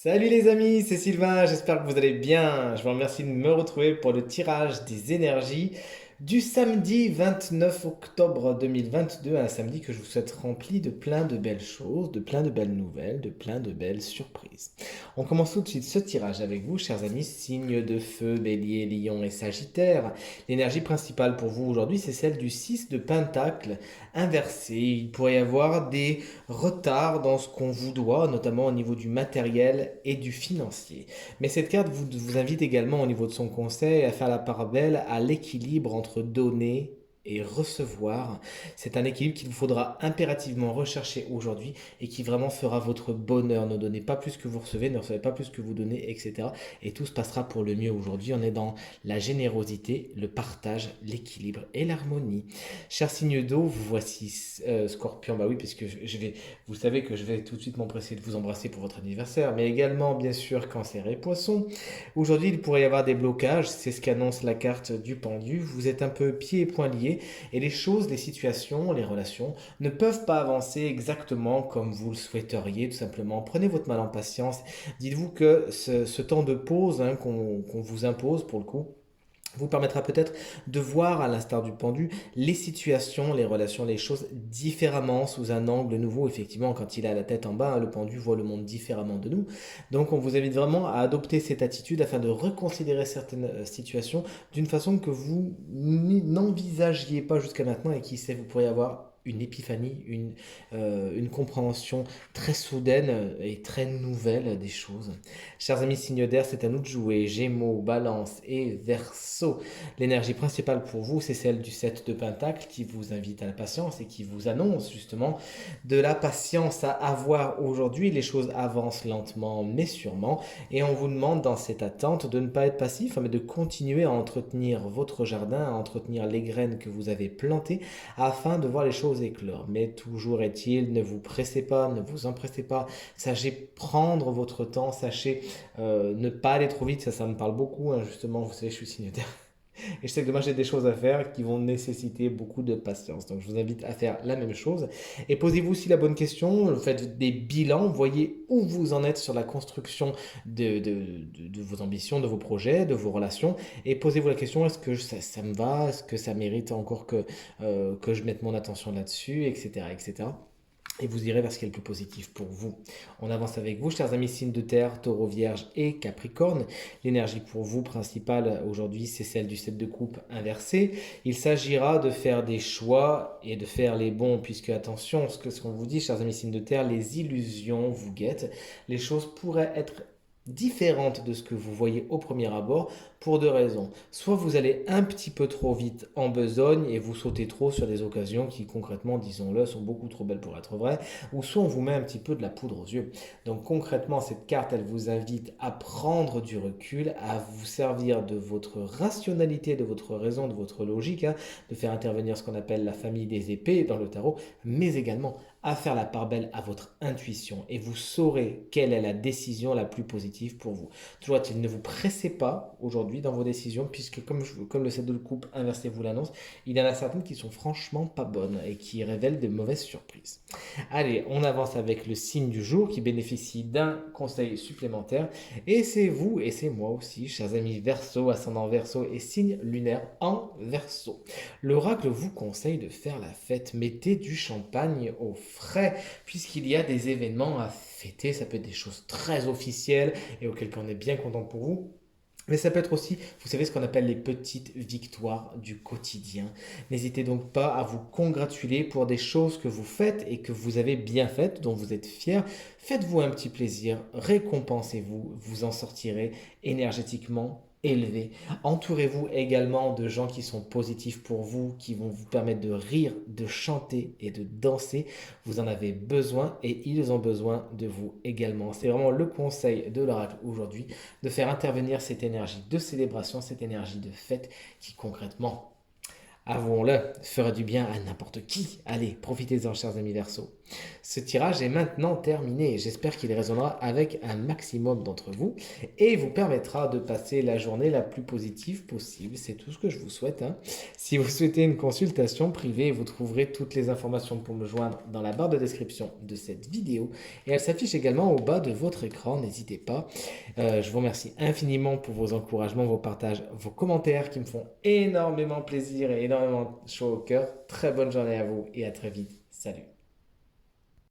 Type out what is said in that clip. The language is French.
Salut les amis, c'est Sylvain, j'espère que vous allez bien. Je vous remercie de me retrouver pour le tirage des énergies du samedi 29 octobre 2022, un samedi que je vous souhaite rempli de plein de belles choses, de plein de belles nouvelles, de plein de belles surprises. On commence tout de suite ce tirage avec vous, chers amis, signes de feu, bélier, lion et sagittaire. L'énergie principale pour vous aujourd'hui, c'est celle du 6 de pentacle inversé. Il pourrait y avoir des retard dans ce qu'on vous doit, notamment au niveau du matériel et du financier. Mais cette carte vous invite également au niveau de son conseil à faire la part belle à l'équilibre entre donner et recevoir. C'est un équilibre qu'il vous faudra impérativement rechercher aujourd'hui et qui vraiment fera votre bonheur. Ne donnez pas plus que vous recevez, ne recevez pas plus que vous donnez, etc. Et tout se passera pour le mieux aujourd'hui. On est dans la générosité, le partage, l'équilibre et l'harmonie. Cher signe d'eau, vous voici Scorpion, bah oui, puisque vous savez que je vais tout de suite m'empresser de vous embrasser pour votre anniversaire, mais également bien sûr Cancer et Poisson. Aujourd'hui, il pourrait y avoir des blocages, c'est ce qu'annonce la carte du pendu. Vous êtes un peu pieds et poings liés et les choses, les situations, les relations ne peuvent pas avancer exactement comme vous le souhaiteriez, tout simplement. Prenez votre mal en patience. Dites-vous que ce temps de pause qu'on vous impose pour le coup, vous permettra peut-être de voir, à l'instar du pendu, les situations, les relations, les choses différemment, sous un angle nouveau. Effectivement, quand il a la tête en bas, hein, le pendu voit le monde différemment de nous. Donc on vous invite vraiment à adopter cette attitude afin de reconsidérer certaines situations d'une façon que vous n'envisagiez pas jusqu'à maintenant et qui sait, vous pourriez avoir une épiphanie, une compréhension très soudaine et très nouvelle des choses. Chers amis signes d'air, c'est à nous de jouer. Gémeaux, Balance et Verseau. L'énergie principale pour vous, c'est celle du 7 de Pentacle qui vous invite à la patience et qui vous annonce justement de la patience à avoir aujourd'hui. Les choses avancent lentement mais sûrement et on vous demande dans cette attente de ne pas être passif mais de continuer à entretenir votre jardin, à entretenir les graines que vous avez plantées afin de voir les choses éclore. Mais toujours est-il, ne vous pressez pas, ne vous empressez pas, sachez prendre votre temps, sachez ne pas aller trop vite, ça me parle beaucoup, hein, justement, vous savez, je suis signataire. Et je sais que demain j'ai des choses à faire qui vont nécessiter beaucoup de patience. Donc je vous invite à faire la même chose. Et posez-vous aussi la bonne question, faites des bilans, voyez où vous en êtes sur la construction de vos ambitions, de vos projets, de vos relations. Et posez-vous la question, est-ce que ça me va? Est-ce que ça mérite encore que je mette mon attention là-dessus, etc., etc. Et vous irez vers ce qui est le plus positif pour vous. On avance avec vous, chers amis signes de terre, taureau, vierge et capricorne. L'énergie pour vous principale aujourd'hui, c'est celle du 7 de coupe inversé. Il s'agira de faire des choix et de faire les bons, puisque attention, ce qu'on vous dit, chers amis signes de terre, les illusions vous guettent. Les choses pourraient être différentes de ce que vous voyez au premier abord pour deux raisons. Soit vous allez un petit peu trop vite en besogne et vous sautez trop sur des occasions qui concrètement, disons-le, sont beaucoup trop belles pour être vraies, ou soit on vous met un petit peu de la poudre aux yeux. Donc concrètement, cette carte, elle vous invite à prendre du recul, à vous servir de votre rationalité, de votre raison, de votre logique, hein, de faire intervenir ce qu'on appelle la famille des épées dans le tarot, mais également à faire la part belle à votre intuition et vous saurez quelle est la décision la plus positive pour vous. Toujours est-il, ne vous pressez pas aujourd'hui dans vos décisions puisque comme le 7 de coupe inversé vous l'annonce, il y en a certaines qui sont franchement pas bonnes et qui révèlent de mauvaises surprises. Allez, on avance avec le signe du jour qui bénéficie d'un conseil supplémentaire et c'est vous et c'est moi aussi, chers amis Verseau, ascendant Verseau et signe lunaire en Verseau. L'oracle vous conseille de faire la fête. Mettez du champagne au frais, puisqu'il y a des événements à fêter. Ça peut être des choses très officielles et auxquelles on est bien content pour vous. Mais ça peut être aussi, vous savez, ce qu'on appelle les petites victoires du quotidien. N'hésitez donc pas à vous congratuler pour des choses que vous faites et que vous avez bien faites, dont vous êtes fier. Faites-vous un petit plaisir, récompensez-vous, vous en sortirez énergétiquement élevé. Entourez-vous également de gens qui sont positifs pour vous, qui vont vous permettre de rire, de chanter et de danser. Vous en avez besoin et ils ont besoin de vous également. C'est vraiment le conseil de l'oracle aujourd'hui de faire intervenir cette énergie de célébration, cette énergie de fête qui concrètement, avouons-le, fera du bien à n'importe qui. Allez, profitez-en, chers amis Verseau. Ce tirage est maintenant terminé. J'espère qu'il résonnera avec un maximum d'entre vous et vous permettra de passer la journée la plus positive possible. C'est tout ce que je vous souhaite, hein. Si vous souhaitez une consultation privée, vous trouverez toutes les informations pour me joindre dans la barre de description de cette vidéo et elle s'affiche également au bas de votre écran. N'hésitez pas. Je vous remercie infiniment pour vos encouragements, vos partages, vos commentaires qui me font énormément plaisir et énormément chaud au cœur. Très bonne journée à vous et à très vite. Salut.